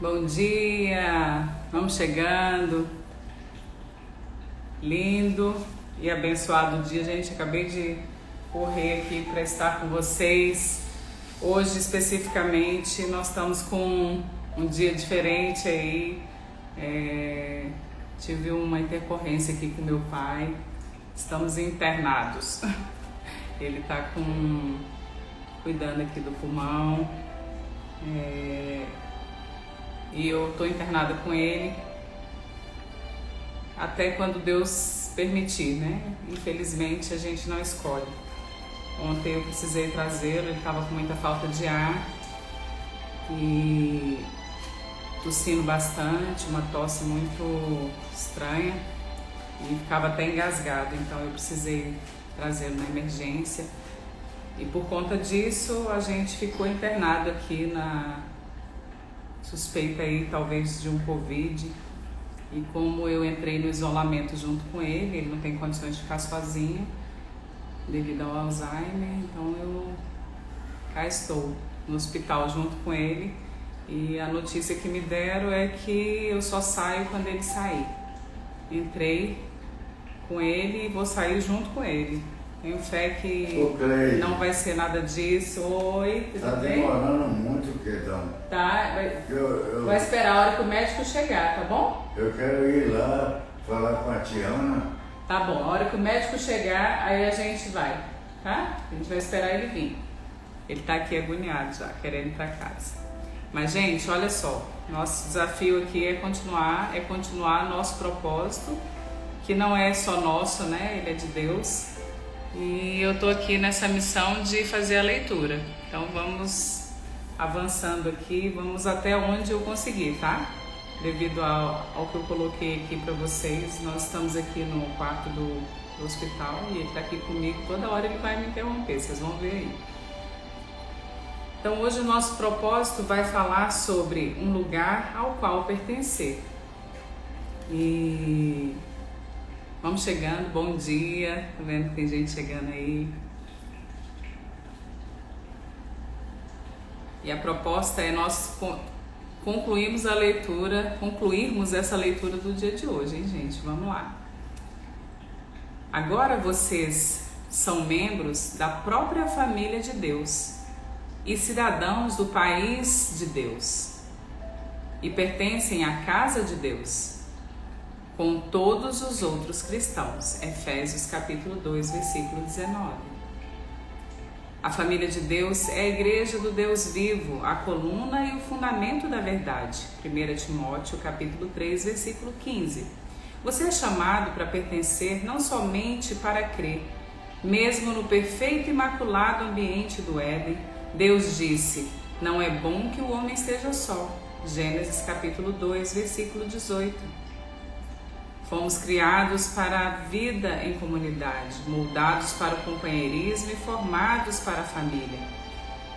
Bom dia, vamos chegando. Lindo e abençoado dia, gente. Acabei de correr aqui para estar com vocês. Hoje, especificamente, nós estamos com um dia diferente aí. Tive uma intercorrência aqui com meu pai. Estamos internados. Ele está cuidando aqui do pulmão. E eu estou internada com ele até quando Deus permitir, né? Infelizmente a gente não escolhe. Ontem eu precisei trazê-lo, ele estava com muita falta de ar e tossindo bastante, uma tosse muito estranha e ficava até engasgado, então eu precisei trazê-lo na emergência. E por conta disso a gente ficou internado aqui na suspeita aí talvez de um Covid, e como eu entrei no isolamento junto com ele, ele não tem condições de ficar sozinho devido ao Alzheimer, então eu cá estou no hospital junto com ele, e a notícia que me deram é que eu só saio quando ele sair. Entrei com ele e vou sair junto com ele. Tenho fé que não vai ser nada disso. Oi, tudo tá bem? Tá demorando muito, questão. Tá, vai esperar a hora que o médico chegar, tá bom? Eu quero ir lá falar com a Tiana. Tá bom, a hora que o médico chegar, aí a gente vai, tá? A gente vai esperar ele vir. Ele tá aqui agoniado já, querendo ir pra casa. Mas, gente, olha só, nosso desafio aqui é continuar nosso propósito, que não é só nosso, né? Ele é de Deus. E eu tô aqui nessa missão de fazer a leitura. Então vamos avançando aqui, vamos até onde eu conseguir, tá? Devido ao que eu coloquei aqui para vocês, nós estamos aqui no quarto do hospital e ele tá aqui comigo, toda hora ele vai me interromper, vocês vão ver aí. Então hoje o nosso propósito vai falar sobre um lugar ao qual pertencer. E vamos chegando, bom dia, tá vendo que tem gente chegando aí. E a proposta é nós concluirmos essa leitura do dia de hoje, hein, gente? Vamos lá. Agora vocês são membros da própria família de Deus e cidadãos do país de Deus e pertencem à casa de Deus com todos os outros cristãos. Efésios capítulo 2, versículo 19. A família de Deus é a igreja do Deus vivo, a coluna e o fundamento da verdade. 1 Timóteo capítulo 3, versículo 15. Você é chamado para pertencer não somente para crer. Mesmo no perfeito e imaculado ambiente do Éden, Deus disse: não é bom que o homem esteja só. Gênesis capítulo 2, versículo 18. Fomos criados para a vida em comunidade, moldados para o companheirismo e formados para a família.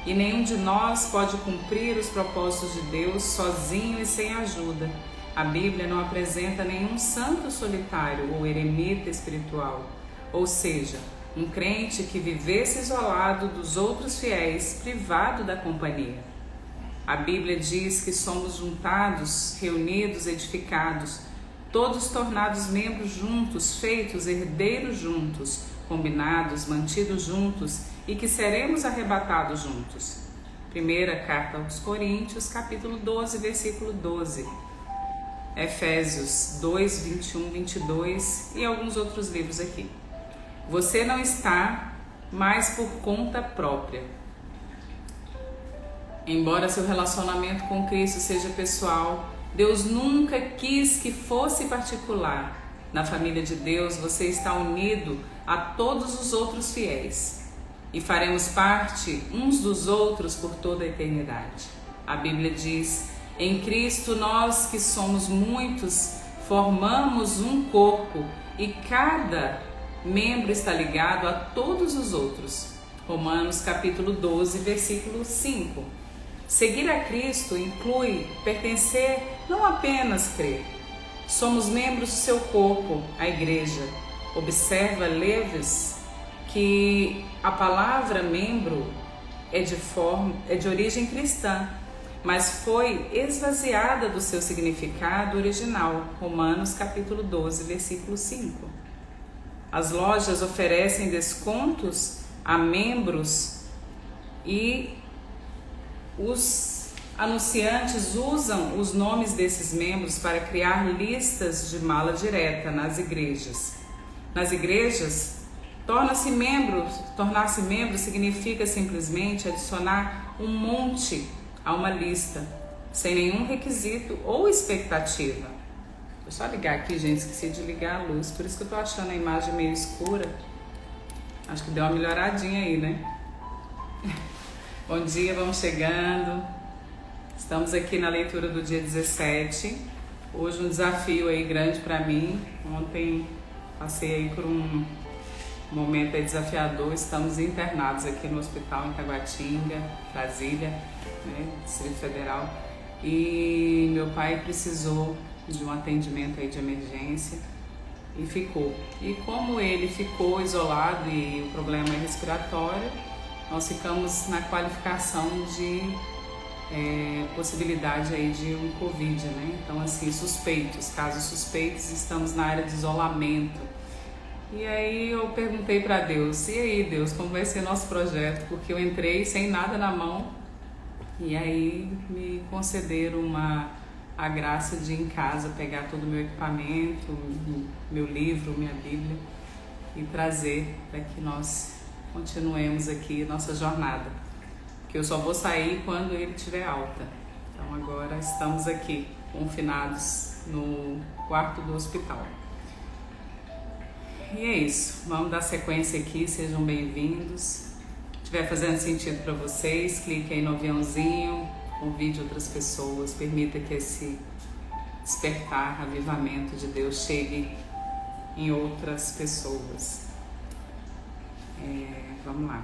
E nenhum de nós pode cumprir os propósitos de Deus sozinho e sem ajuda. A Bíblia não apresenta nenhum santo solitário ou eremita espiritual, ou seja, um crente que vivesse isolado dos outros fiéis, privado da companhia. A Bíblia diz que somos juntados, reunidos, edificados, todos tornados membros juntos, feitos herdeiros juntos, combinados, mantidos juntos e que seremos arrebatados juntos. Primeira carta aos Coríntios, capítulo 12, versículo 12. Efésios 2, 21, 22 e alguns outros livros aqui. Você não está mais por conta própria. Embora seu relacionamento com Cristo seja pessoal, Deus nunca quis que fosse particular. Na família de Deus, você está unido a todos os outros fiéis e faremos parte uns dos outros por toda a eternidade. A Bíblia diz: em Cristo nós que somos muitos formamos um corpo e cada membro está ligado a todos os outros. Romanos capítulo 12, versículo 5. Seguir a Cristo inclui pertencer, não apenas crer. Somos membros do seu corpo, a igreja. Observa Lewis que a palavra membro é de origem cristã, mas foi esvaziada do seu significado original. Romanos capítulo 12, versículo 5. As lojas oferecem descontos a membros e os anunciantes usam os nomes desses membros para criar listas de mala direta nas igrejas. Nas igrejas, tornar-se membro significa simplesmente adicionar um monte a uma lista, sem nenhum requisito ou expectativa. Deixa eu só ligar aqui, gente, esqueci de ligar a luz, por isso que eu tô achando a imagem meio escura. Acho que deu uma melhoradinha aí, né? Bom dia, vamos chegando. Estamos aqui na leitura do dia 17. Hoje um desafio aí grande para mim. Ontem passei aí por um momento aí desafiador. Estamos internados aqui no hospital em Taguatinga, Brasília, né, Distrito Federal. E meu pai precisou de um atendimento aí de emergência e ficou. E como ele ficou isolado e o problema é respiratório, nós ficamos na qualificação de possibilidade aí de um Covid, né? Então, assim, casos suspeitos, estamos na área de isolamento. E aí eu perguntei para Deus, e aí Deus, como vai ser nosso projeto? Porque eu entrei sem nada na mão e aí me concederam a graça de em casa pegar todo o meu equipamento, meu livro, minha Bíblia e trazer para que nós continuemos aqui nossa jornada. Que eu só vou sair quando ele estiver alta. Então agora estamos aqui, confinados no quarto do hospital. E é isso, vamos dar sequência aqui, sejam bem-vindos. Se estiver fazendo sentido para vocês, clique aí no aviãozinho, convide outras pessoas, permita que esse despertar, avivamento de Deus chegue em outras pessoas. Vamos lá.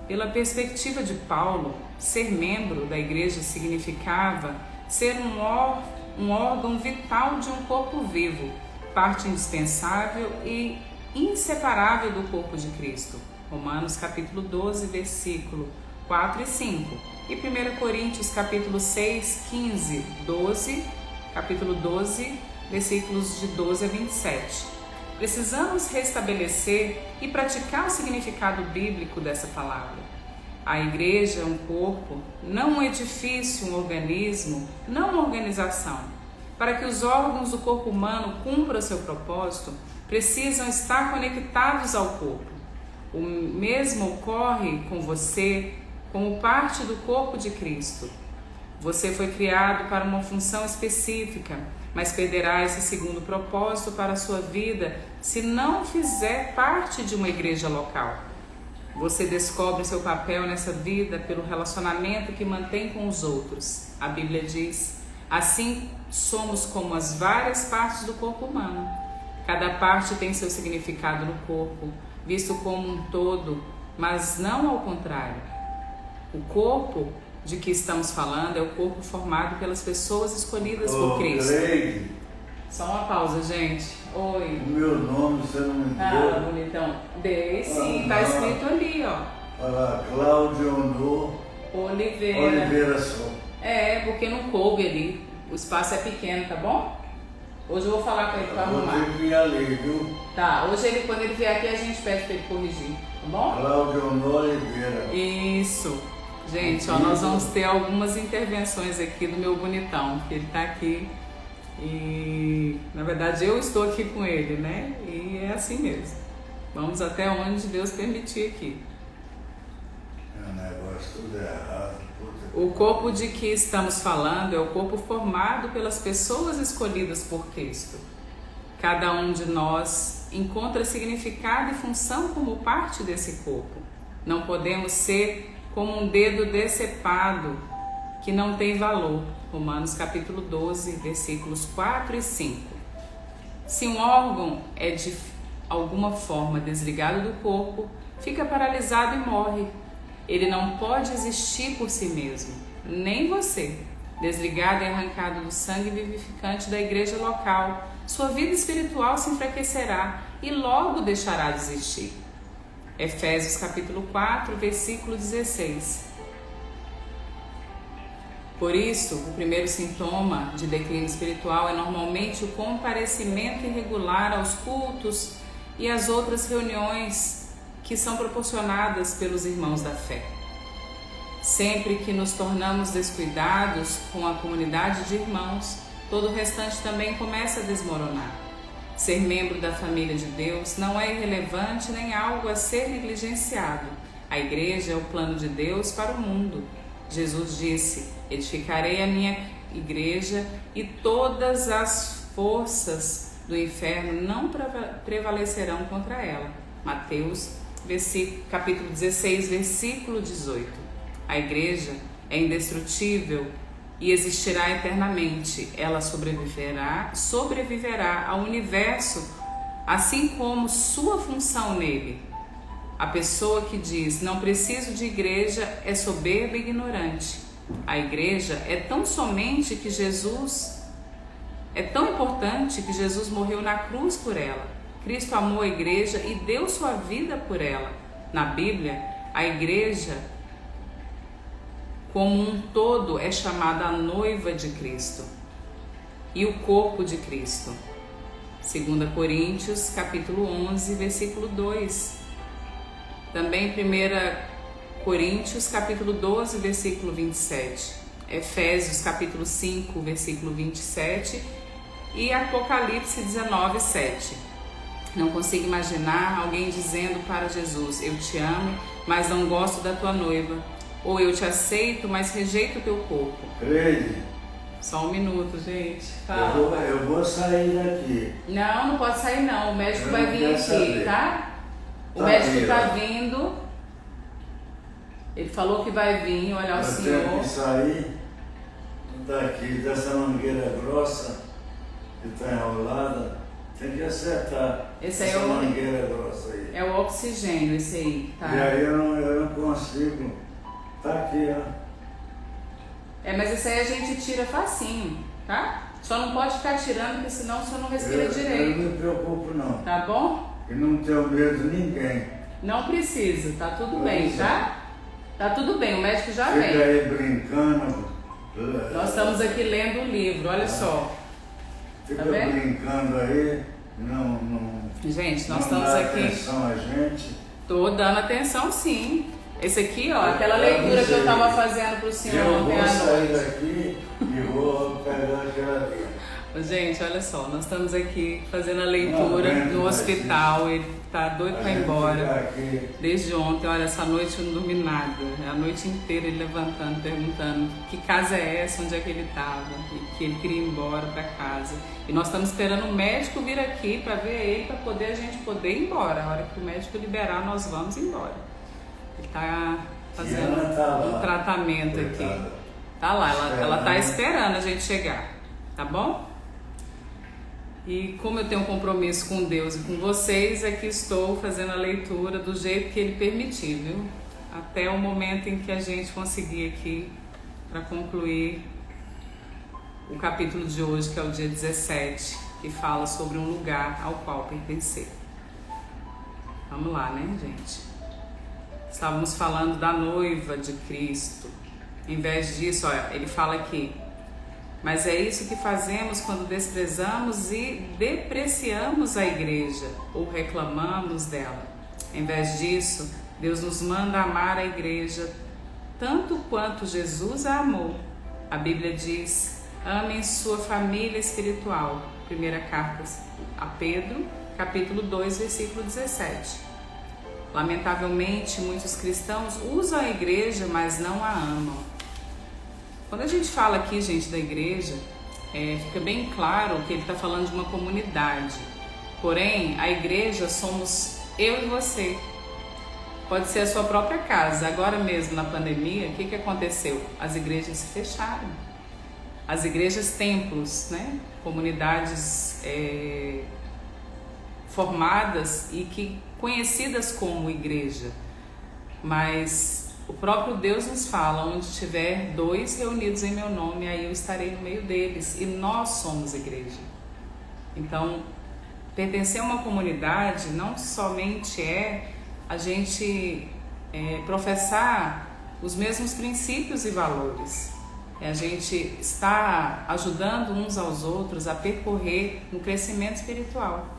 Pela perspectiva de Paulo, ser membro da igreja significava ser um órgão vital de um corpo vivo, parte indispensável e inseparável do corpo de Cristo. Romanos capítulo 12, versículo 4 e 5. E 1 Coríntios capítulo 6, 15, 12, capítulo 12, versículos de 12 a 27. Precisamos restabelecer e praticar o significado bíblico dessa palavra. A igreja é um corpo, não um edifício, um organismo, não uma organização. Para que os órgãos do corpo humano cumpram seu propósito, precisam estar conectados ao corpo. O mesmo ocorre com você, como parte do corpo de Cristo. Você foi criado para uma função específica, mas perderá esse segundo propósito para a sua vida se não fizer parte de uma igreja local. Você descobre seu papel nessa vida pelo relacionamento que mantém com os outros. A Bíblia diz: assim somos como as várias partes do corpo humano. Cada parte tem seu significado no corpo, visto como um todo, mas não ao contrário. O corpo de que estamos falando é o corpo formado pelas pessoas escolhidas por Cristo. Cleide, só uma pausa, gente. Oi. o meu nome você não me deu? Ah, bonitão. Dei sim, tá escrito ali, ó. Olha lá, Cláudio Honor Oliveira. só. Porque não coube ali. O espaço é pequeno, tá bom? Hoje eu vou falar com ele pra arrumar. Vou ter que ir ali, viu? Tá, hoje quando ele vier aqui a gente pede pra ele corrigir, tá bom? Cláudio Honor Oliveira. Isso. Gente, ó, nós vamos ter algumas intervenções aqui do meu bonitão, que ele tá aqui e, na verdade, eu estou aqui com ele, né? E é assim mesmo. Vamos até onde Deus permitir aqui. É um negócio tudo errado. O corpo de que estamos falando é o corpo formado pelas pessoas escolhidas por Cristo. Cada um de nós encontra significado e função como parte desse corpo. Não podemos ser como um dedo decepado que não tem valor. Romanos capítulo 12, versículos 4 e 5. Se um órgão é de alguma forma desligado do corpo, fica paralisado e morre. Ele não pode existir por si mesmo, nem você. Desligado e arrancado do sangue vivificante da igreja local, sua vida espiritual se enfraquecerá e logo deixará de existir. Efésios capítulo 4, versículo 16. Por isso, o primeiro sintoma de declínio espiritual é normalmente o comparecimento irregular aos cultos e às outras reuniões que são proporcionadas pelos irmãos da fé. Sempre que nos tornamos descuidados com a comunidade de irmãos, todo o restante também começa a desmoronar. Ser membro da família de Deus não é irrelevante nem algo a ser negligenciado. A igreja é o plano de Deus para o mundo. Jesus disse: edificarei a minha igreja e todas as forças do inferno não prevalecerão contra ela. Mateus, capítulo 16, versículo 18. A igreja é indestrutível e existirá eternamente. Ela sobreviverá ao universo, assim como sua função nele. A pessoa que diz não preciso de igreja é soberba e ignorante. A igreja é tão importante que Jesus morreu na cruz por ela. Cristo amou a igreja e deu sua vida por ela. Na Bíblia, a igreja como um todo é chamada a noiva de Cristo e o corpo de Cristo. 2 Coríntios, capítulo 11, versículo 2. Também 1 Coríntios, capítulo 12, versículo 27. Efésios, capítulo 5, versículo 27. E Apocalipse 19, 7. Não consigo imaginar alguém dizendo para Jesus: eu te amo, mas não gosto da tua noiva. Ou eu te aceito, mas rejeito o teu corpo. Cleide. Só um minuto, gente. Fala. Eu vou sair daqui. Não pode sair não. O médico vai vir aqui, tá? O médico tá vindo. Ele falou que vai vir olhar o senhor. Eu tenho que sair daqui, dessa mangueira grossa que está enrolada. Tem que acertar essa mangueira grossa aí. É o oxigênio, esse aí, tá? E aí eu não consigo. Tá aqui, ó. Mas esse aí a gente tira facinho, tá? Só não pode ficar tirando, porque senão o senhor não respira direito. Eu não me preocupo, não. Tá bom? E não tenho medo de ninguém. Não precisa, tá tudo bem, tá? Tá tudo bem, o médico já vem. Fica aí brincando. Nós estamos aqui lendo o livro, olha só. Fica tá brincando aí. Não, gente, nós não estamos dá aqui. atenção a gente. Tô dando atenção, sim. Esse aqui, ó, aquela leitura que eu estava fazendo pro senhor ontem à noite. Eu vou sair daqui e vou pegar aquela ali. Gente, olha só, nós estamos aqui fazendo a leitura no hospital, ele tá doido para ir embora. Desde ontem, olha, essa noite eu não dormi nada. A noite inteira ele levantando, perguntando que casa é essa, onde é que ele estava, e que ele queria ir embora para casa. E nós estamos esperando o médico vir aqui para ver ele, para a gente poder ir embora. A hora que o médico liberar, nós vamos embora. Ele tá fazendo um tratamento aqui. Tá lá, ela tá esperando a gente chegar, tá bom? E como eu tenho um compromisso com Deus e com vocês, aqui estou fazendo a leitura do jeito que Ele permitir, viu? Até o momento em que a gente conseguir aqui para concluir o capítulo de hoje, que é o dia 17, que fala sobre um lugar ao qual pertencer. Vamos lá, né, gente? Estávamos falando da noiva de Cristo. Em vez disso, olha, ele fala aqui: mas é isso que fazemos quando desprezamos e depreciamos a igreja ou reclamamos dela. Em vez disso, Deus nos manda amar a igreja tanto quanto Jesus a amou. A Bíblia diz: amem sua família espiritual. Primeira carta a Pedro, capítulo 2, versículo 17. Lamentavelmente, muitos cristãos usam a igreja, mas não a amam. Quando a gente fala aqui, gente, da igreja, fica bem claro que ele está falando de uma comunidade. Porém, a igreja somos eu e você. Pode ser a sua própria casa. Agora mesmo, na pandemia, o que aconteceu? As igrejas se fecharam. As igrejas templos, né? Comunidades formadas e que conhecidas como igreja. Mas o próprio Deus nos fala: onde tiver 2 reunidos em meu nome, aí eu estarei no meio deles. E nós somos igreja. Então, pertencer a uma comunidade não somente é a gente professar os mesmos princípios e valores. É a gente estar ajudando uns aos outros a percorrer um crescimento espiritual.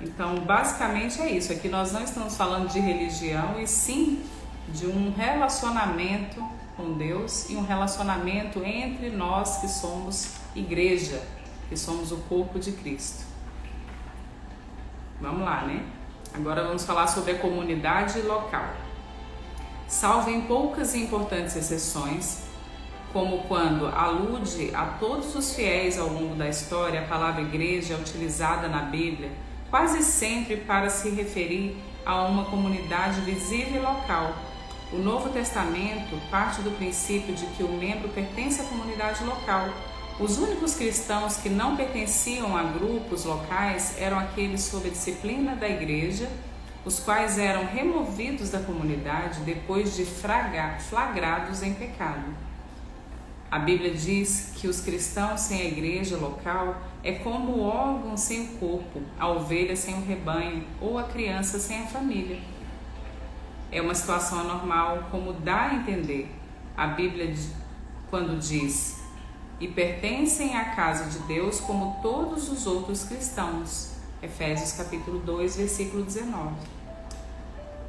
Então, basicamente é isso. Aqui nós não estamos falando de religião, e sim de um relacionamento com Deus e um relacionamento entre nós que somos igreja, que somos o corpo de Cristo. Vamos lá, né? Agora vamos falar sobre a comunidade local. Salvo em poucas e importantes exceções, como quando alude a todos os fiéis ao longo da história, a palavra igreja é utilizada na Bíblia quase sempre para se referir a uma comunidade visível e local. O Novo Testamento parte do princípio de que o membro pertence à comunidade local. Os únicos cristãos que não pertenciam a grupos locais eram aqueles sob a disciplina da igreja, os quais eram removidos da comunidade depois de flagrados em pecado. A Bíblia diz que os cristãos sem a igreja local é como o órgão sem o corpo, a ovelha sem o rebanho ou a criança sem a família. É uma situação anormal, como dá a entender a Bíblia quando diz: e pertencem à casa de Deus como todos os outros cristãos. Efésios capítulo 2, versículo 19.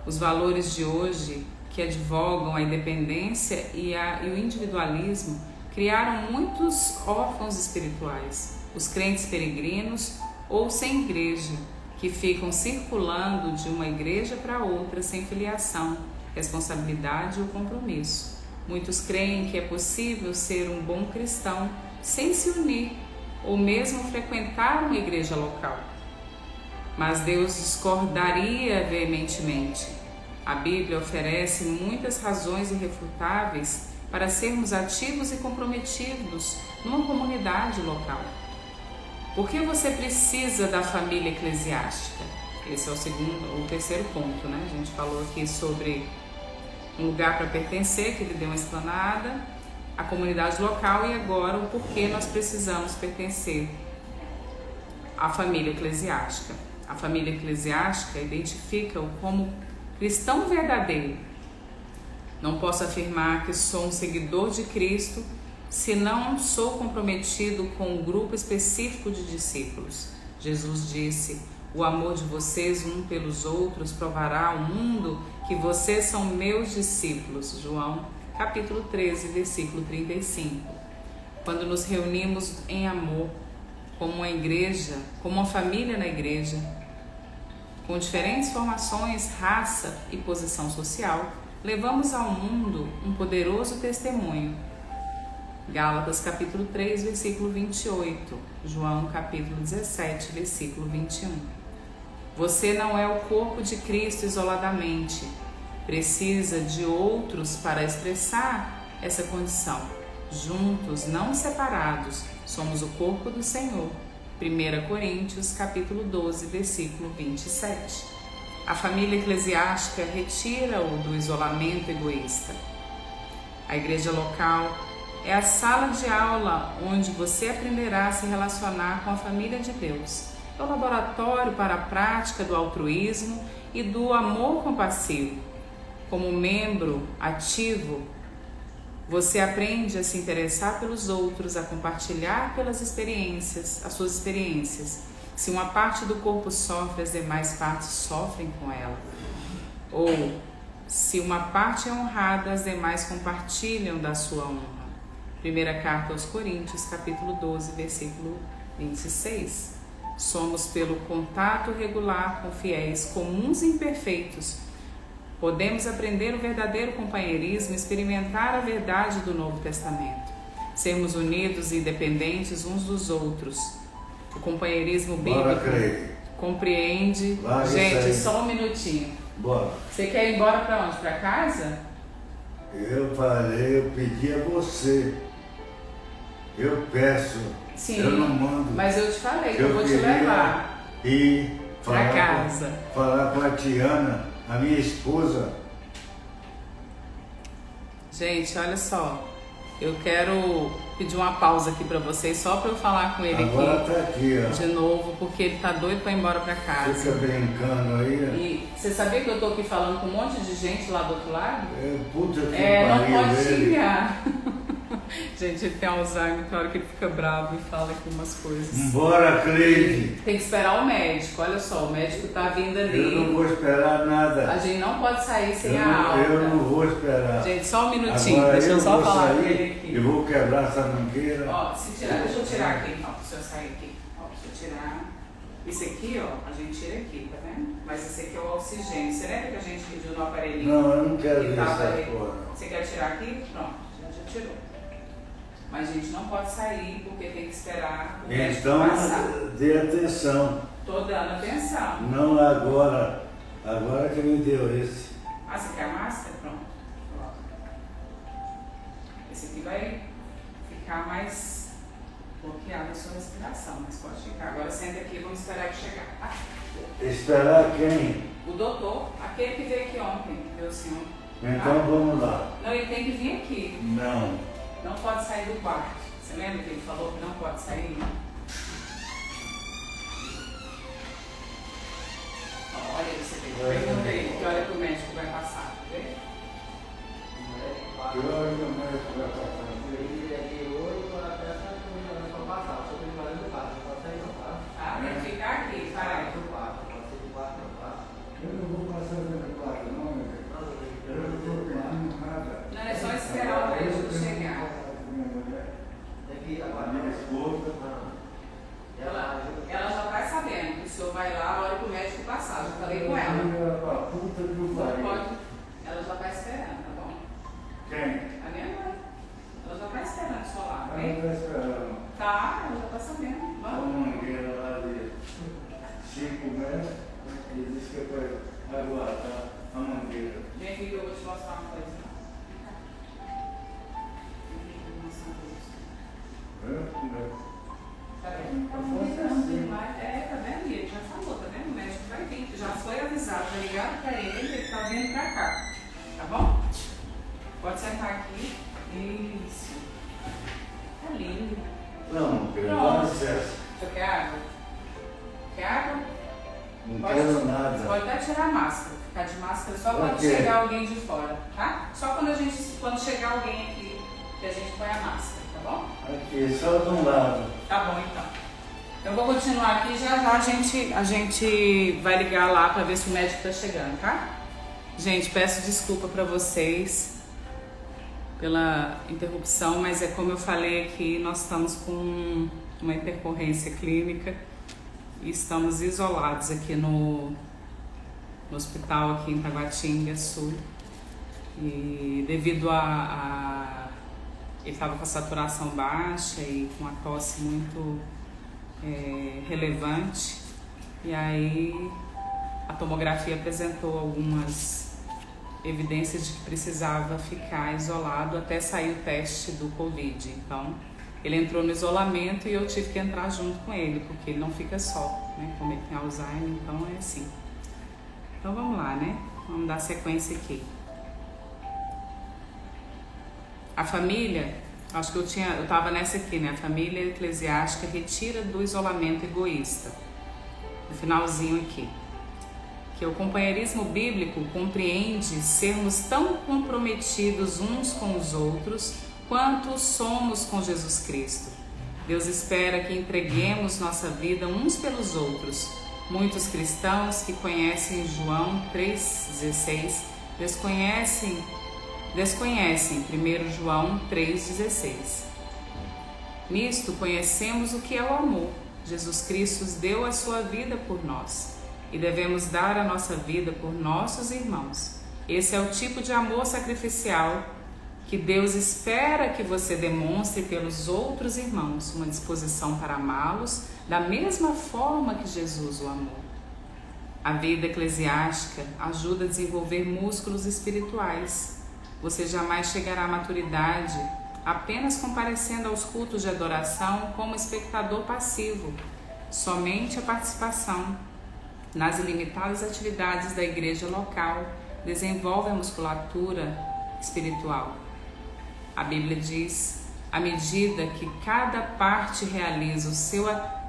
Os valores de hoje, que advogam a independência e o individualismo, criaram muitos órfãos espirituais, os crentes peregrinos ou sem igreja, que ficam circulando de uma igreja para outra sem filiação, responsabilidade ou compromisso. Muitos creem que é possível ser um bom cristão sem se unir ou mesmo frequentar uma igreja local. Mas Deus discordaria veementemente. A Bíblia oferece muitas razões irrefutáveis para sermos ativos e comprometidos numa comunidade local. Por que você precisa da família eclesiástica? Esse é o terceiro ponto, né? A gente falou aqui sobre um lugar para pertencer, que ele deu uma explanada, a comunidade local, e agora o porquê nós precisamos pertencer à família eclesiástica. A família eclesiástica identifica-o como cristão verdadeiro. Não posso afirmar que sou um seguidor de Cristo se não sou comprometido com um grupo específico de discípulos. Jesus disse: o amor de vocês um pelos outros provará ao mundo que vocês são meus discípulos. João capítulo 13, versículo 35. Quando nos reunimos em amor, como uma igreja, como uma família na igreja, com diferentes formações, raça e posição social, levamos ao mundo um poderoso testemunho. Gálatas capítulo 3, versículo 28, João capítulo 17, versículo 21. Você não é o corpo de Cristo isoladamente, precisa de outros para expressar essa condição. Juntos, não separados, somos o corpo do Senhor. 1 Coríntios capítulo 12, versículo 27. A família eclesiástica retira-o do isolamento egoísta. A igreja local é a sala de aula onde você aprenderá a se relacionar com a família de Deus. É o laboratório para a prática do altruísmo e do amor compassivo. Como membro ativo, você aprende a se interessar pelos outros, a compartilhar as suas experiências. Se uma parte do corpo sofre, as demais partes sofrem com ela. Ou, se uma parte é honrada, as demais compartilham da sua honra. Primeira carta aos Coríntios, capítulo 12, versículo 26. Somos pelo contato regular com fiéis comuns e imperfeitos. Podemos aprender o verdadeiro companheirismo e experimentar a verdade do Novo Testamento. Sermos unidos e dependentes uns dos outros. O companheirismo bíblico compreende... Gente, só um minutinho. Bora. Você quer ir embora para onde? Para casa? Eu pedi a você. Eu peço. Sim, eu não mando. Mas eu te falei que eu vou te levar para casa. Falar com a Tiana, a minha esposa. Gente, olha só. Eu quero pedir uma pausa aqui para vocês, só para eu falar com ele agora aqui, tá aqui ó. De novo, porque ele tá doido para ir embora para casa. Fica brincando aí. E você sabia que eu tô aqui falando com um monte de gente lá do outro lado? Puta que não pariu pode ele. xingar. Gente, ele tem Alzheimer, tem hora que ele fica bravo e fala aqui umas coisas. Bora, Cleide! Tem que esperar o médico, olha só, o médico tá vindo ali. Eu não vou esperar nada. A gente não pode sair sem a alta. Eu não vou esperar. Gente, só um minutinho, Agora deixa eu só vou falar sair, com ele aqui. Eu vou quebrar essa mangueira. Ó, se tirar, deixa eu tirar aqui, ó, se eu sair aqui. Ó, deixa eu tirar. Isso aqui, ó, a gente tira aqui, tá vendo? Mas esse aqui é o oxigênio. Você lembra que a gente pediu no aparelhinho? Não, eu não quero que ver tava essa ali? porra. Você quer tirar aqui? Pronto, a gente já tirou. Mas a gente não pode sair porque tem que esperar o médico Então, passar. dê atenção. Tô dando atenção. Não agora. Agora que me deu esse. Ah, você quer a máscara? Pronto. Coloca. Esse aqui vai ficar mais bloqueado a sua respiração, mas pode ficar. Agora senta aqui, vamos esperar ele chegar, tá? Esperar quem? O doutor, aquele que veio aqui ontem, que veio o senhor. Então tá? vamos lá. Não, ele tem que vir aqui. Não. Não pode sair do quarto. Você lembra que ele falou que não pode sair? Ó, olha aí, você vê. Pergunta aí, que hora que o médico vai passar, tá vendo? Que hora que o médico vai passar? Ah, tem que ficar aqui, vai. Eu não vou passar no quarto, não, meu Deus. Eu não estou pedindo nada. Não, é só esperar o médico chegar. A minha esposa. Ela já vai sabendo que o senhor vai lá a hora que o médico passar. Já falei com ela. Puta que Não pariu. pode. Ela já está esperando, tá bom? Quem? A minha mãe. Ela já está esperando o senhor lá, Ah, vem? não está esperando. Tá, ela já está sabendo. A Vamos. mangueira lá de 5 metros. Ele disse que é para aguardar a mangueira. Vem aqui que eu vou te mostrar uma coisa. Vem aqui que eu vou mostrar uma coisa. Tá vendo? Tá vendo? Ele já falou, tá vendo? O médico vai vir. Já foi avisado, tá ligado pra ele tá vindo pra cá. Tá bom? Pode sentar aqui. Isso. Tá lindo. Não, quero dar acesso. Você quer água? Quer água? Não quero nada. Pode até tirar a máscara. Ficar de máscara só Pra quando quê? chegar alguém de fora, tá? Só quando chegar alguém aqui que a gente põe a máscara, tá bom? Aqui, só de um lado. Tá bom, então. Eu vou continuar aqui, já já a gente vai ligar lá para ver se o médico tá chegando, tá? Gente, peço desculpa para vocês pela interrupção, mas é como eu falei aqui, nós estamos com uma intercorrência clínica e estamos isolados aqui no hospital aqui em Taguatinga Sul. E devido ele estava com a saturação baixa e com a tosse muito relevante, e aí a tomografia apresentou algumas evidências de que precisava ficar isolado até sair o teste do Covid. Então ele entrou no isolamento e eu tive que entrar junto com ele, porque ele não fica só, né? Como ele tem Alzheimer, então é assim. Então vamos lá, né? Vamos dar sequência aqui. A família, acho que eu estava nessa aqui, né? A família eclesiástica retira do isolamento egoísta. No finalzinho aqui. Que o companheirismo bíblico compreende sermos tão comprometidos uns com os outros quanto somos com Jesus Cristo. Deus espera que entreguemos nossa vida uns pelos outros. Muitos cristãos que conhecem João 3,16 desconhecem 1 João 3,16. Nisto conhecemos o que é o amor. Jesus Cristo deu a sua vida por nós e devemos dar a nossa vida por nossos irmãos. Esse é o tipo de amor sacrificial que Deus espera que você demonstre pelos outros irmãos, uma disposição para amá-los da mesma forma que Jesus o amou. A vida eclesiástica ajuda a desenvolver músculos espirituais. Você jamais chegará à maturidade apenas comparecendo aos cultos de adoração como espectador passivo. Somente a participação nas ilimitadas atividades da igreja local desenvolve a musculatura espiritual. A Bíblia diz: à medida que cada parte realiza o seu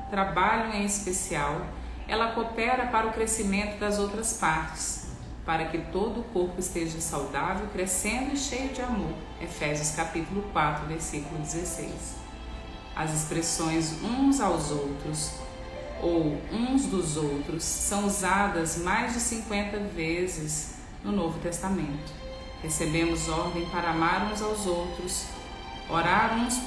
trabalho em especial, ela coopera para o crescimento das outras partes. para que todo o corpo esteja saudável, crescendo e cheio de amor. Efésios capítulo 4, versículo 16. As expressões uns aos outros ou uns dos outros são usadas mais de 50 vezes no Novo Testamento. Recebemos ordem para amar uns aos outros, orar uns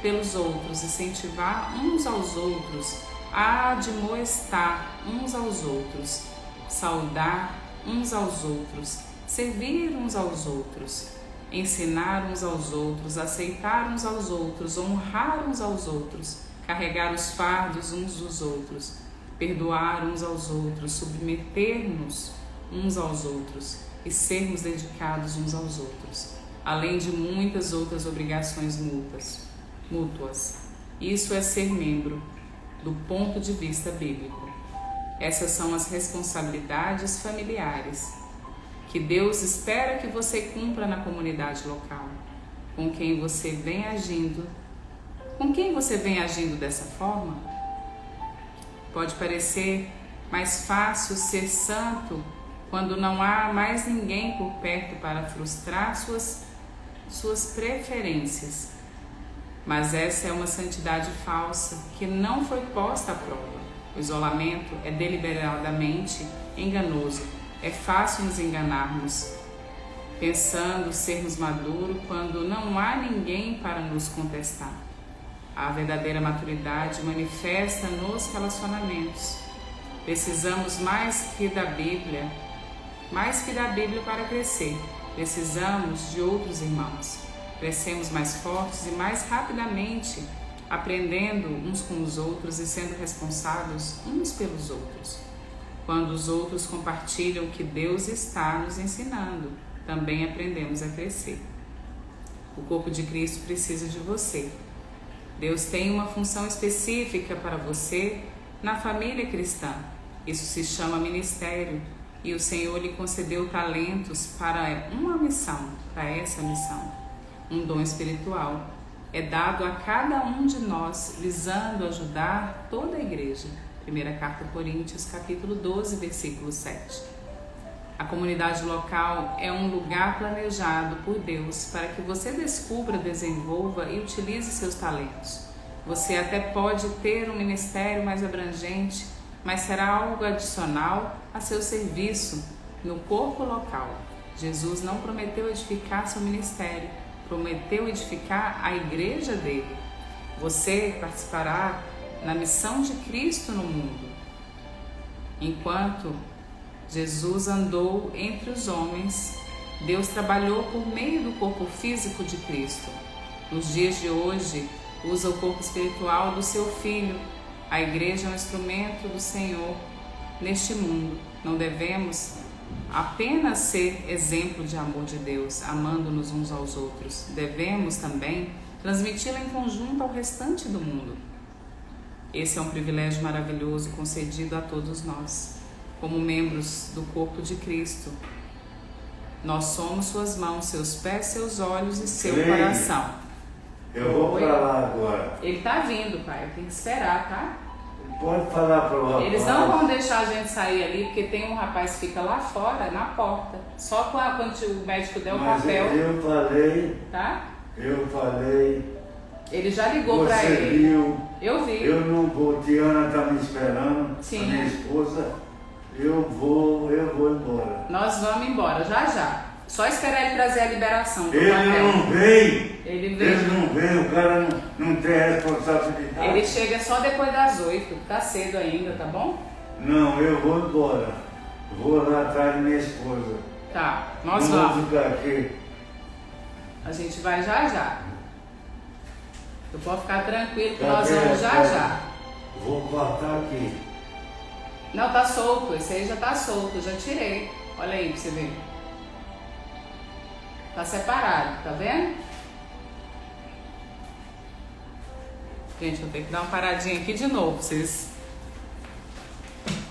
pelos outros, incentivar uns aos outros, admoestar uns aos outros, saudar uns aos outros, servir uns aos outros, ensinar uns aos outros, aceitar uns aos outros, honrar uns aos outros, carregar os fardos uns dos outros, perdoar uns aos outros, submeter-nos uns aos outros e sermos dedicados uns aos outros, além de muitas outras obrigações mútuas. Isso é ser membro do ponto de vista bíblico. Essas são as responsabilidades familiares que Deus espera que você cumpra na comunidade local. Com quem você vem agindo dessa forma? Pode parecer mais fácil ser santo quando não há mais ninguém por perto para frustrar suas preferências. Mas essa é uma santidade falsa que não foi posta à prova. O isolamento é deliberadamente enganoso. É fácil nos enganarmos, pensando sermos maduros quando não há ninguém para nos contestar. A verdadeira maturidade manifesta nos relacionamentos. Precisamos mais que da Bíblia para crescer. Precisamos de outros irmãos. Crescemos mais fortes e mais rapidamente, aprendendo uns com os outros e sendo responsáveis uns pelos outros. Quando os outros compartilham o que Deus está nos ensinando, também aprendemos a crescer. O corpo de Cristo precisa de você. Deus tem uma função específica para você na família cristã. Isso se chama ministério e o Senhor lhe concedeu talentos para essa missão. Um dom espiritual é dado a cada um de nós, visando ajudar toda a igreja. Primeira Carta a Coríntios, capítulo 12, versículo 7. A comunidade local é um lugar planejado por Deus para que você descubra, desenvolva e utilize seus talentos. Você até pode ter um ministério mais abrangente, mas será algo adicional a seu serviço no corpo local. Jesus não prometeu edificar seu ministério, prometeu edificar a igreja dele. Você participará na missão de Cristo no mundo. Enquanto Jesus andou entre os homens, Deus trabalhou por meio do corpo físico de Cristo. Nos dias de hoje, usa o corpo espiritual do seu Filho. A igreja é um instrumento do Senhor neste mundo. Não devemos apenas ser exemplo de amor de Deus, amando-nos uns aos outros. Devemos também transmiti-la em conjunto ao restante do mundo. Esse é um privilégio maravilhoso concedido a todos nós, como membros do corpo de Cristo. Nós somos suas mãos, seus pés, seus olhos e seu coração. Eu vou para lá agora. Ele está vindo, pai. Tem que esperar, tá? Pode falar para o rapaz. Eles não vão deixar a gente sair ali, porque tem um rapaz que fica lá fora, na porta. Só quando o médico der o papel. Eu falei. Tá? Eu falei. Ele já ligou para ele. Você viu? Eu vi. Eu não vou. Tiana está me esperando. Sim. A minha esposa. Eu vou embora. Nós vamos embora, já. Só esperar ele trazer a liberação do Ele papel. não vem. Ele vem. Ele não vem, o cara não tem responsabilidade. Ele chega só depois das 8, tá cedo ainda, tá bom? Não, eu vou embora. Vou lá atrás de minha esposa. Tá, nós não vamos. Vou ficar aqui. A gente vai já. Eu posso ficar tranquilo que Tá nós bem, vamos já. Vou cortar aqui. Não, tá solto, esse aí já tá solto, eu já tirei. Olha aí pra você ver. Tá separado, tá vendo? Gente, eu tenho que dar uma paradinha aqui de novo, vocês.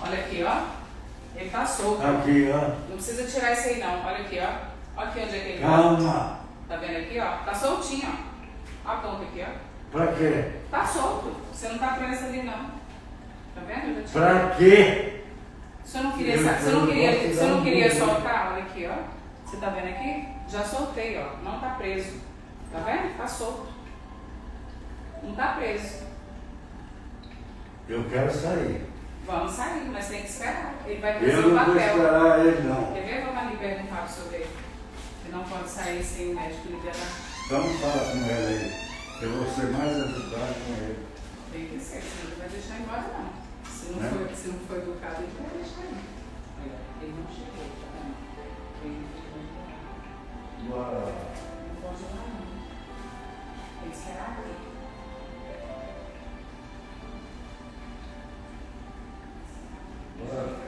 Olha aqui, ó. Ele tá solto. Aqui, ó. Não precisa tirar isso aí não. Olha aqui, ó. Olha aqui onde é que ele tá. Calma. Tá vendo aqui, ó? Tá soltinho, ó. Olha a ponta aqui, ó. Pra quê? Tá solto. Você não tá preso ali, não. Tá vendo? Eu já tirei. Pra quê? Você não queria soltar? Olha aqui, ó. Você tá vendo aqui? Já soltei, ó. Não tá preso. Tá vendo? Tá solto. Não tá preso. Eu quero sair. Vamos sair, mas tem que esperar. Ele vai trazer Eu o não vou papel. esperar ele, não. Quer ver? Vamos ali perguntar pro senhor ver. Ele não pode sair sem o médico liberar. Então fala com ele aí. Eu vou ser mais educado com ele. Tem que ser, senão ele vai deixar embora, não. Se não for educado, ele vai deixar ir. Olha, ele não chegou, tá vendo? Ele não chegou. Bora. Não pode ir lá, não. Tem que esperar aqui. Bora.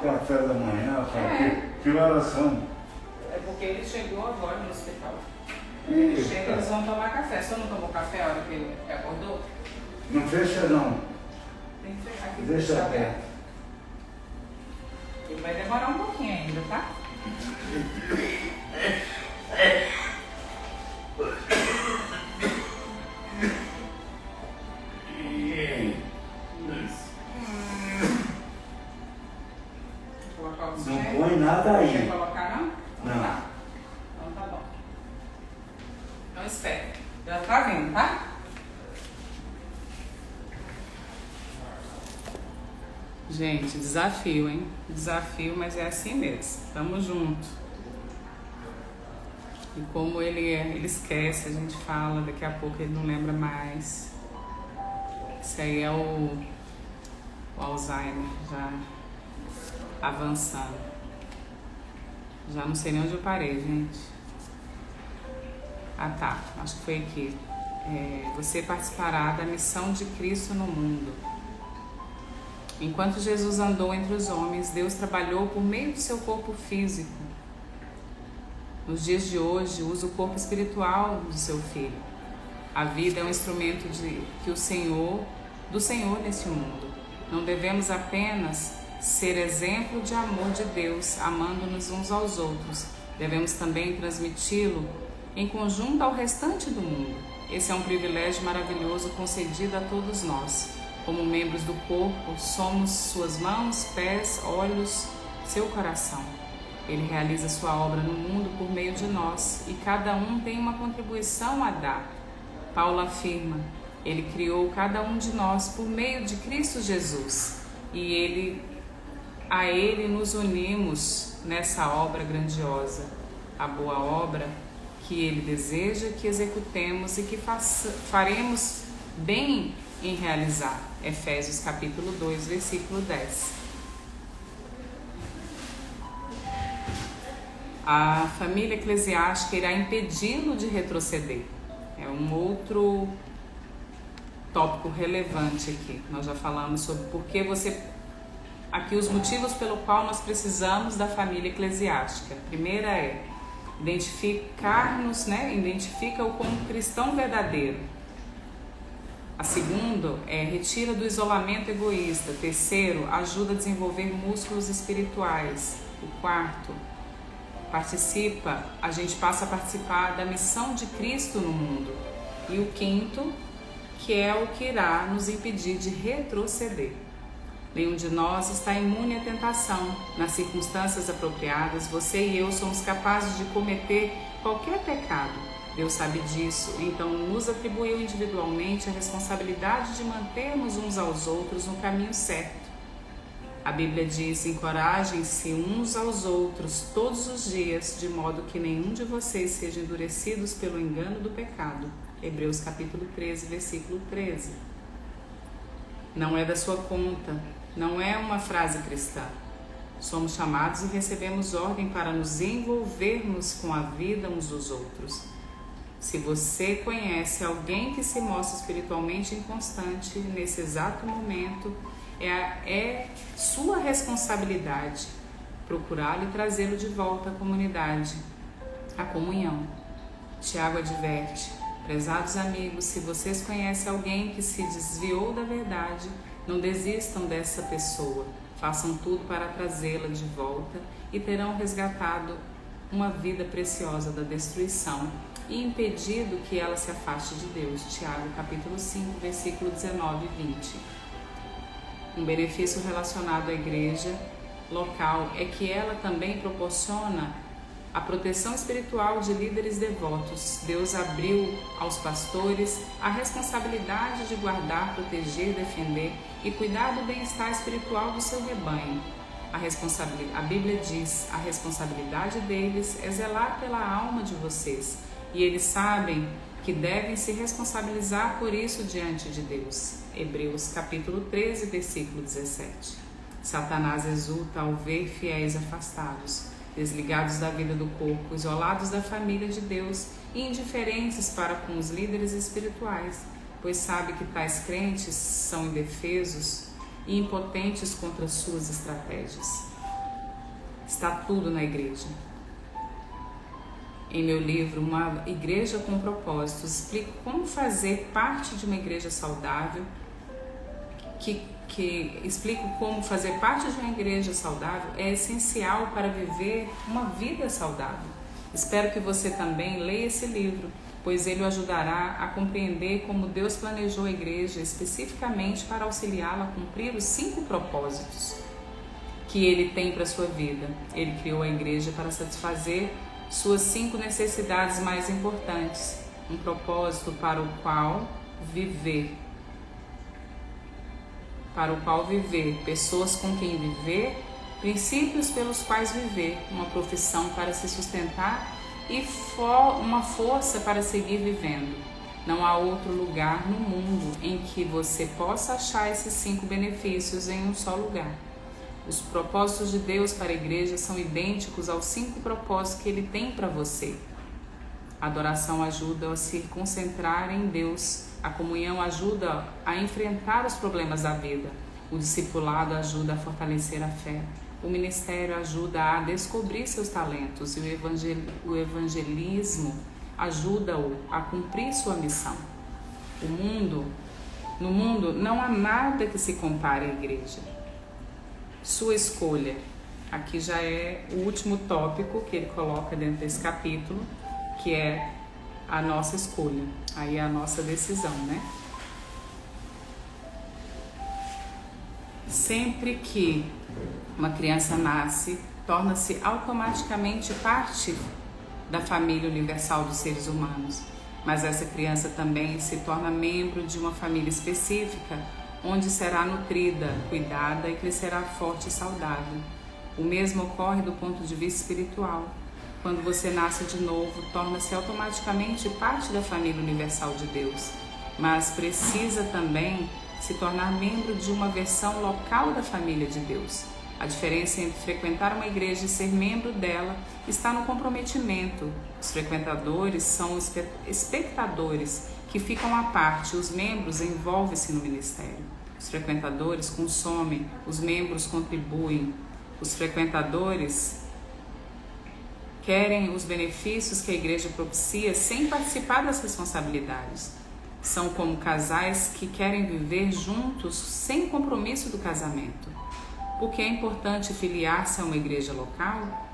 Café da manhã, que horas são? É porque ele chegou agora no hospital. Ele chega, eles vão tomar café. Você não tomou café a hora que ele acordou? Não fecha não. Tem que fechar aqui. Deixa aberto. Ele vai demorar um pouquinho ainda, tá? Não põe nada aí. Quer colocar, não? Não. Tá. Então tá bom. Então espera. Já tá vendo, tá? Gente, desafio, hein? Desafio, mas é assim mesmo. Tamo junto. E como ele esquece, a gente fala, daqui a pouco ele não lembra mais. Isso aí é o Alzheimer já avançando. Já não sei nem onde eu parei, gente. Ah tá, acho que foi aqui. Você participará da missão de Cristo no mundo. Enquanto Jesus andou entre os homens, Deus trabalhou por meio do seu corpo físico. Nos dias de hoje, usa o corpo espiritual do seu Filho. A vida é um instrumento do Senhor neste mundo. Não devemos apenas ser exemplo de amor de Deus, amando-nos uns aos outros. Devemos também transmiti-lo em conjunto ao restante do mundo. Esse é um privilégio maravilhoso concedido a todos nós. Como membros do corpo, somos suas mãos, pés, olhos, seu coração. Ele realiza sua obra no mundo por meio de nós e cada um tem uma contribuição a dar. Paulo afirma: Ele criou cada um de nós por meio de Cristo Jesus e a Ele nos unimos nessa obra grandiosa, a boa obra que Ele deseja que executemos e que faremos bem em realizar. Efésios capítulo 2, versículo 10. A família eclesiástica irá impedi-lo de retroceder. É um outro tópico relevante aqui. Nós já falamos sobre aqui os motivos pelo qual nós precisamos da família eclesiástica. A primeira é identifica-o como cristão verdadeiro. A segunda é retira do isolamento egoísta. Terceiro, ajuda a desenvolver músculos espirituais. O quarto, a gente passa a participar da missão de Cristo no mundo. E o quinto, que é o que irá nos impedir de retroceder. Nenhum de nós está imune à tentação. Nas circunstâncias apropriadas, você e eu somos capazes de cometer qualquer pecado. Deus sabe disso, então nos atribuiu individualmente a responsabilidade de mantermos uns aos outros no caminho certo. A Bíblia diz: encorajem-se uns aos outros todos os dias, de modo que nenhum de vocês seja endurecidos pelo engano do pecado. Hebreus capítulo 13, versículo 13. Não é da sua conta, não é uma frase cristã. Somos chamados e recebemos ordem para nos envolvermos com a vida uns dos outros. Se você conhece alguém que se mostra espiritualmente inconstante nesse exato momento, é sua responsabilidade procurá-lo e trazê-lo de volta à comunidade, à comunhão. Tiago adverte: prezados amigos, se vocês conhecem alguém que se desviou da verdade, não desistam dessa pessoa, façam tudo para trazê-la de volta e terão resgatado uma vida preciosa da destruição e impedido que ela se afaste de Deus. Tiago capítulo 5, versículo 19 e 20. Um benefício relacionado à igreja local é que ela também proporciona a proteção espiritual de líderes devotos. Deus abriu aos pastores a responsabilidade de guardar, proteger, defender e cuidar do bem-estar espiritual do seu rebanho. A Bíblia diz: a responsabilidade deles é zelar pela alma de vocês, e eles sabem que devem se responsabilizar por isso diante de Deus. Hebreus capítulo 13, versículo 17. Satanás exulta ao ver fiéis afastados, desligados da vida do corpo, isolados da família de Deus e indiferentes para com os líderes espirituais, pois sabe que tais crentes são indefesos e impotentes contra suas estratégias. Está tudo na igreja. Em meu livro, Uma Igreja com Propósitos, explico como fazer parte de uma igreja saudável, explico como fazer parte de uma igreja saudável é essencial para viver uma vida saudável. Espero que você também leia esse livro, pois ele o ajudará a compreender como Deus planejou a igreja especificamente para auxiliá-la a cumprir os 5 propósitos que Ele tem para a sua vida. Ele criou a igreja para satisfazer suas 5 necessidades mais importantes, um propósito para o qual viver, pessoas com quem viver, princípios pelos quais viver, uma profissão para se sustentar e uma força para seguir vivendo. Não há outro lugar no mundo em que você possa achar esses 5 benefícios em um só lugar. Os propósitos de Deus para a igreja são idênticos aos 5 propósitos que Ele tem para você. A adoração ajuda a se concentrar em Deus. A comunhão ajuda a enfrentar os problemas da vida. O discipulado ajuda a fortalecer a fé. O ministério ajuda a descobrir seus talentos. E o evangelismo ajuda-o a cumprir sua missão. No mundo não há nada que se compare à igreja. Sua escolha. Aqui já é o último tópico que ele coloca dentro desse capítulo, que é a nossa escolha. Aí é a nossa decisão, né? Sempre que uma criança nasce, torna-se automaticamente parte da família universal dos seres humanos. Mas essa criança também se torna membro de uma família específica, onde será nutrida, cuidada e crescerá forte e saudável. O mesmo ocorre do ponto de vista espiritual. Quando você nasce de novo, torna-se automaticamente parte da família universal de Deus, mas precisa também se tornar membro de uma versão local da família de Deus. A diferença entre frequentar uma igreja e ser membro dela está no comprometimento. Os frequentadores são os espectadores que ficam à parte, os membros envolvem-se no ministério. Os frequentadores consomem, os membros contribuem. Os frequentadores querem os benefícios que a igreja propicia sem participar das responsabilidades. São como casais que querem viver juntos sem compromisso do casamento. Por que é importante filiar-se a uma igreja local?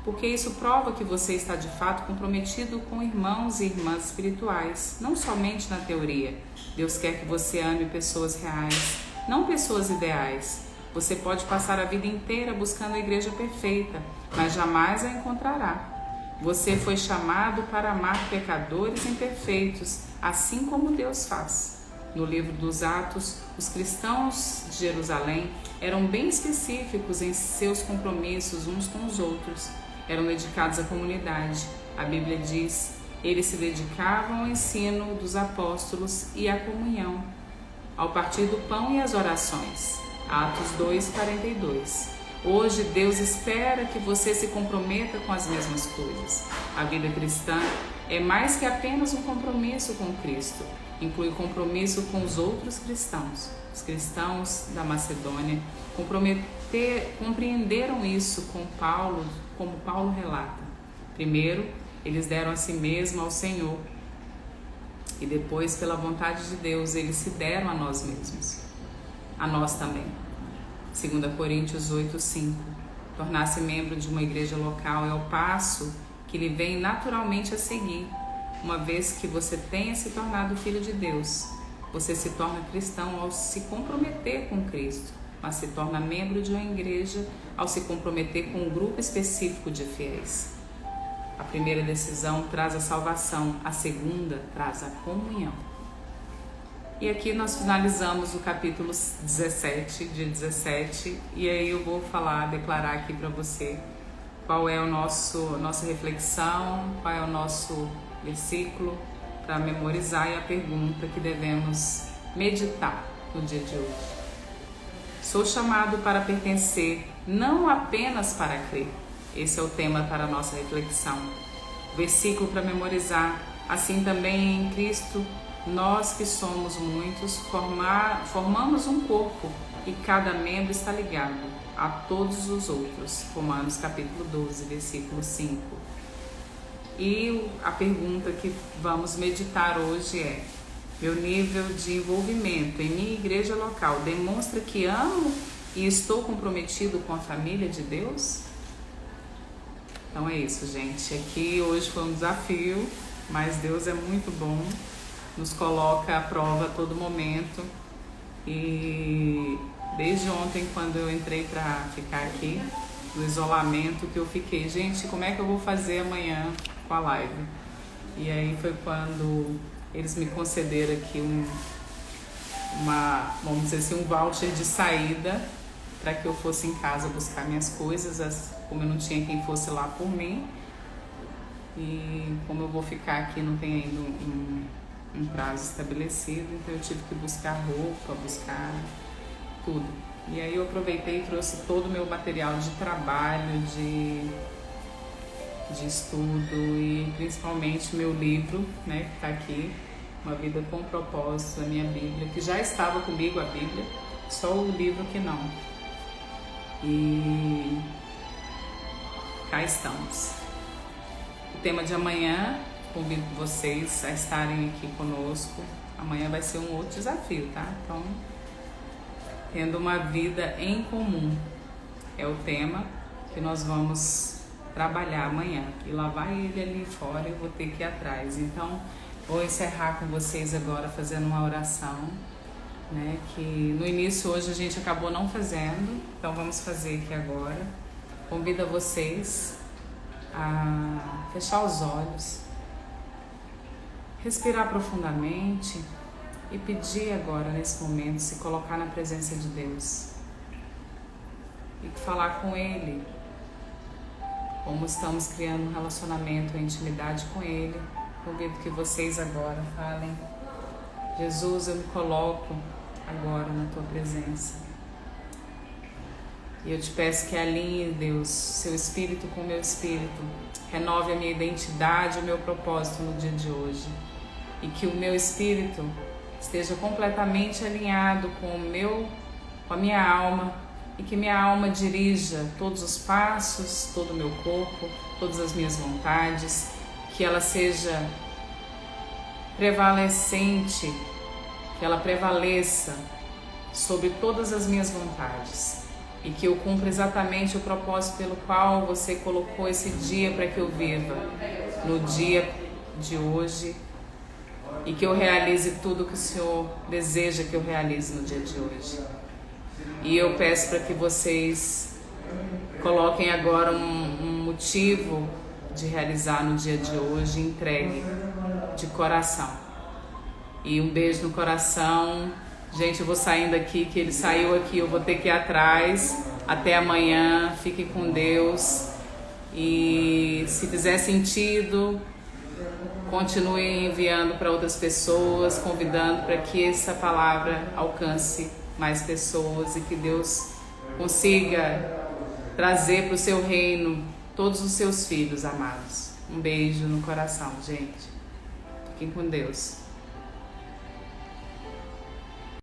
Porque isso prova que você está de fato comprometido com irmãos e irmãs espirituais, não somente na teoria. Deus quer que você ame pessoas reais, não pessoas ideais. Você pode passar a vida inteira buscando a igreja perfeita, mas jamais a encontrará. Você foi chamado para amar pecadores imperfeitos, assim como Deus faz. No livro dos Atos, os cristãos de Jerusalém eram bem específicos em seus compromissos uns com os outros. Eram dedicados à comunidade. A Bíblia diz: eles se dedicavam ao ensino dos apóstolos e à comunhão, ao partir do pão e às orações. Atos 2:42. Hoje Deus espera que você se comprometa com as mesmas coisas. A vida cristã é mais que apenas um compromisso com Cristo. Inclui compromisso com os outros cristãos. Os cristãos da Macedônia compreenderam isso como Paulo relata. Primeiro, eles deram a si mesmos ao Senhor. E depois, pela vontade de Deus, eles se deram a nós mesmos. A nós também. 2 Coríntios 8:5. Tornar-se membro de uma igreja local é o passo que lhe vem naturalmente a seguir. Uma vez que você tenha se tornado filho de Deus, você se torna cristão ao se comprometer com Cristo, mas se torna membro de uma igreja ao se comprometer com um grupo específico de fiéis. A primeira decisão traz a salvação, a segunda traz a comunhão. E aqui nós finalizamos o capítulo 17, dia 17, e aí eu vou declarar aqui para você qual é nossa reflexão, qual é o nosso versículo para memorizar e a pergunta que devemos meditar no dia de hoje. Sou chamado para pertencer, não apenas para crer. Esse é o tema para a nossa reflexão. Versículo para memorizar. Assim também em Cristo, nós que somos muitos, formamos um corpo e cada membro está ligado a todos os outros. Romanos capítulo 12, versículo 5. E a pergunta que vamos meditar hoje é: meu nível de envolvimento em minha igreja local demonstra que amo e estou comprometido com a família de Deus? Então é isso, gente. Aqui hoje foi um desafio, mas Deus é muito bom, nos coloca à prova a todo momento. E desde ontem, quando eu entrei para ficar aqui, no isolamento, que eu fiquei, gente, como é que eu vou fazer amanhã com a live? E aí foi quando eles me concederam aqui vamos dizer assim, um voucher de saída para que eu fosse em casa buscar minhas coisas, como eu não tinha quem fosse lá por mim. E como eu vou ficar aqui, não tem ainda um prazo estabelecido, então eu tive que buscar roupa, buscar tudo. E aí eu aproveitei e trouxe todo o meu material de trabalho, de estudo e principalmente meu livro, né, que está aqui, Uma Vida com Propósito, a minha Bíblia, que já estava comigo, a Bíblia, só o livro que não. E cá estamos. O tema de amanhã, convido vocês a estarem aqui conosco. Amanhã vai ser um outro desafio, tá? Então, tendo uma vida em comum é o tema que nós vamos trabalhar amanhã. E lá vai ele ali fora, eu vou ter que ir atrás. Então, vou encerrar com vocês agora fazendo uma oração, né? Que no início hoje a gente acabou não fazendo, então vamos fazer aqui agora. Convido a vocês a fechar os olhos, respirar profundamente e pedir agora, nesse momento, se colocar na presença de Deus e falar com Ele, como estamos criando um relacionamento, uma intimidade com Ele. Convido que vocês agora falem: Jesus, eu me coloco agora na Tua presença. E eu te peço que alinhe, Deus, Seu Espírito com o meu Espírito, renove a minha identidade, o meu propósito no dia de hoje. E que o meu Espírito esteja completamente alinhado com a minha alma, e que minha alma dirija todos os passos, todo o meu corpo, todas as minhas vontades, que ela seja prevalecente, que ela prevaleça sobre todas as minhas vontades, e que eu cumpra exatamente o propósito pelo qual você colocou esse dia para que eu viva no dia de hoje, e que eu realize tudo que o Senhor deseja que eu realize no dia de hoje. E eu peço para que vocês coloquem agora um motivo de realizar no dia de hoje, entregue de coração. E um beijo no coração. Gente, eu vou saindo aqui, que ele saiu aqui, eu vou ter que ir atrás. Até amanhã, fiquem com Deus. E se fizer sentido, continue enviando para outras pessoas, convidando para que essa palavra alcance mais pessoas e que Deus consiga trazer para o seu reino todos os seus filhos amados. Um beijo no coração, gente. Fiquem com Deus.